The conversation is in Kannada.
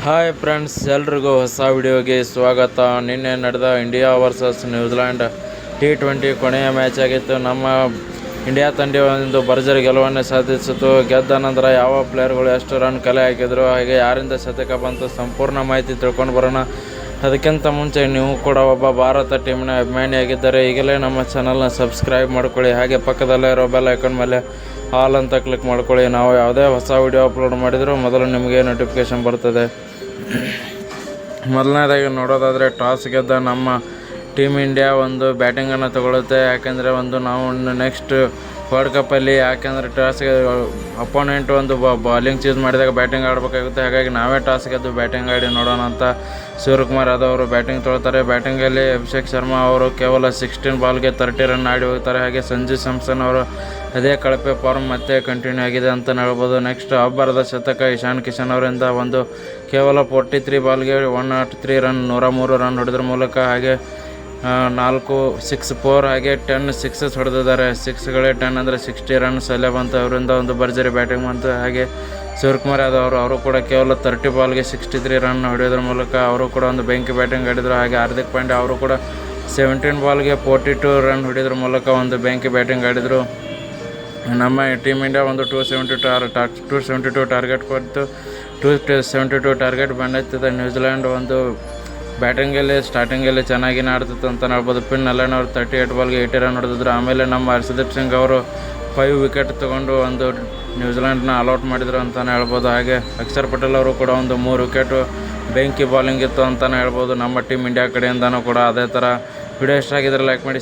ಹಾಯ್ ಫ್ರೆಂಡ್ಸ್, ಎಲ್ರಿಗೂ ಹೊಸ ವಿಡಿಯೋಗೆ ಸ್ವಾಗತ. ನಿನ್ನೆ ನಡೆದ ಇಂಡಿಯಾ ವರ್ಸಸ್ ನ್ಯೂಜಿಲ್ಯಾಂಡ್ T20 ಕೊನೆಯ ಮ್ಯಾಚ್ ಆಗಿತ್ತು. ನಮ್ಮ ಇಂಡಿಯಾ ತಂಡ ಒಂದು ಭರ್ಜರಿ ಗೆಲುವನ್ನು ಸಾಧಿಸಿತು. ಗೆದ್ದ ನಂತರ ಯಾವ ಪ್ಲೇಯರ್ಗಳು ಎಷ್ಟು ರನ್ ಕಲೆ ಹಾಕಿದ್ರು, ಹಾಗೆ ಯಾರಿಂದ ಶತಕ ಬಂತು, ಸಂಪೂರ್ಣ ಮಾಹಿತಿ ತಿಳ್ಕೊಂಡು ಬರೋಣ. ಅದಕ್ಕಿಂತ ಮುಂಚೆ ನೀವು ಕೂಡ ಒಬ್ಬ ಭಾರತ ಟೀಮಿನ ಅಭಿಮಾನಿಯಾಗಿದ್ದರೆ ಈಗಲೇ ನಮ್ಮ ಚಾನಲ್ನ ಸಬ್ಸ್ಕ್ರೈಬ್ ಮಾಡ್ಕೊಳ್ಳಿ. ಹಾಗೆ ಪಕ್ಕದಲ್ಲೇ ಇರೋ ಬೆಲ್ ಐಕಾನ್ ಮೇಲೆ ಆಲ್ ಅಂತ ಕ್ಲಿಕ್ ಮಾಡ್ಕೊಳ್ಳಿ. ನಾವು ಯಾವುದೇ ಹೊಸ ವಿಡಿಯೋ ಅಪ್ಲೋಡ್ ಮಾಡಿದರೂ ಮೊದಲು ನಿಮಗೆ ನೋಟಿಫಿಕೇಷನ್ ಬರ್ತದೆ. ಮೊದಲನೇದಾಗಿ ನೋಡೋದಾದರೆ, ಟಾಸ್ ಗೆದ್ದ ನಮ್ಮ ಟೀಮ್ ಇಂಡಿಯಾ ಒಂದು ಬ್ಯಾಟಿಂಗನ್ನು ತಗೊಳುತ್ತೆ. ಯಾಕೆಂದರೆ ನಾವು ನೆಕ್ಸ್ಟ್ ವರ್ಲ್ಡ್ ಕಪ್ಪಲ್ಲಿ ಟಾಸ್ಗೆ ಅಪೋನೆಂಟ್ ಒಂದು ಬಾಲಿಂಗ್ ಚೂಸ್ ಮಾಡಿದಾಗ ಬ್ಯಾಟಿಂಗ್ ಆಡಬೇಕಾಗುತ್ತೆ. ಹಾಗಾಗಿ ನಾವೇ ಟಾಸ್ ಗೆದ್ದು ಬ್ಯಾಟಿಂಗ್ ಆಡಿ ನೋಡೋಣ ಅಂತ ಸೂರ್ಯಕುಮಾರ್ ಯಾದವ್ ಅವರು ಬ್ಯಾಟಿಂಗ್ ತೊಗೊಳ್ತಾರೆ. ಬ್ಯಾಟಿಂಗಲ್ಲಿ ಅಭಿಷೇಕ್ ಶರ್ಮಾ ಅವರು ಕೇವಲ 16 ಬಾಲ್ಗೆ 30 ರನ್ ಆಡಿ ಹೋಗ್ತಾರೆ. ಹಾಗೆ ಸಂಜು ಸ್ಯಾಮ್ಸನ್ ಅವರು ಅದೇ ಕಳಪೆ ಫಾರ್ಮ್ ಮತ್ತೆ ಕಂಟಿನ್ಯೂ ಆಗಿದೆ ಅಂತ ಹೇಳ್ಬೋದು. ನೆಕ್ಸ್ಟ್ ಅಬ್ಬರದ ಶತಕ ಇಶಾನ್ ಕಿಶನ್ ಅವರಿಂದ ಕೇವಲ 43 ಬಾಲ್ಗೆ 103 ರನ್ 103 ರನ್ ಹೊಡೆದ್ರ ಮೂಲಕ, ಹಾಗೆ 4 6 4 ಹಾಗೆ 10 ಸಿಕ್ಸಸ್ ಹೊಡೆದಿದ್ದಾರೆ. 6ಗಳೇ 10 ಅಂದರೆ 60 ರನ್ ಸಲ ಬಂತು. ಅವರಿಂದ ಒಂದು ಭರ್ಜರಿ ಬ್ಯಾಟಿಂಗ್ ಬಂತು. ಹಾಗೆ ಸೂರ್ಯಕುಮಾರ್ ಯಾದವ್ ಅವರು ಕೂಡ ಕೇವಲ 30 ಬಾಲ್ಗೆ 63 ರನ್ ಹೊಡೆಯೋದ್ರ ಮೂಲಕ ಅವರು ಕೂಡ ಒಂದು ಬೆಂಕಿ ಬ್ಯಾಟಿಂಗ್ ಆಡಿದರು. ಹಾಗೆ ಹಾರ್ದಿಕ್ ಪಾಂಡ್ಯ ಅವರು ಕೂಡ 17 ಬಾಲ್ಗೆ 42 ರನ್ ಹೊಡೆಯೋದ್ರ ಮೂಲಕ ಒಂದು ಬೆಂಕಿ ಬ್ಯಾಟಿಂಗ್ ಆಡಿದರು. ನಮ್ಮ ಟೀಮ್ ಇಂಡಿಯಾ ಒಂದು 272 ಟಾರ್ಗೆಟ್ ಕೊಟ್ಟು 272 ಟಾರ್ಗೆಟ್ ಬಂದಿರ್ತದೆ. ನ್ಯೂಜಿಲ್ಯಾಂಡ್ ಒಂದು ಬ್ಯಾಟಿಂಗಲ್ಲಿ ಸ್ಟಾರ್ಟಿಂಗಲ್ಲಿ ಚೆನ್ನಾಗಿ ಆಡ್ತಿತ್ತು ಅಂತ ಹೇಳ್ಬೋದು. ಪಿನ್ ಅಲೆನ್ ಅವರು 38 ಬಾಲ್ಗೆ 80 ರನ್ ಹೊಡೆದಿದ್ರು. ಆಮೇಲೆ ನಮ್ಮ ಹರ್ಷದೀಪ್ ಸಿಂಗ್ ಅವರು 5 ವಿಕೆಟ್ ತೊಗೊಂಡು ಒಂದು ನ್ಯೂಜಿಲ್ಯಾಂಡ್ನ ಆಲ್ಔಟ್ ಮಾಡಿದರು ಅಂತಲೇ ಹೇಳ್ಬೋದು. ಹಾಗೆ ಅಕ್ಷರ್ ಪಟೇಲ್ ಅವರು ಕೂಡ ಒಂದು 3 ವಿಕೆಟು ಬೆಂಕಿ ಬಾಲಿಂಗ್ ಇತ್ತು ಅಂತಲೇ ಹೇಳ್ಬೋದು ನಮ್ಮ ಟೀಮ್ ಇಂಡಿಯಾ ಕಡೆಯಿಂದನೂ ಕೂಡ. ಅದೇ ಥರ ವಿಡಿಯೋ ಇಷ್ಟ ಆಗಿದ್ರೆ ಲೈಕ್ ಮಾಡಿ.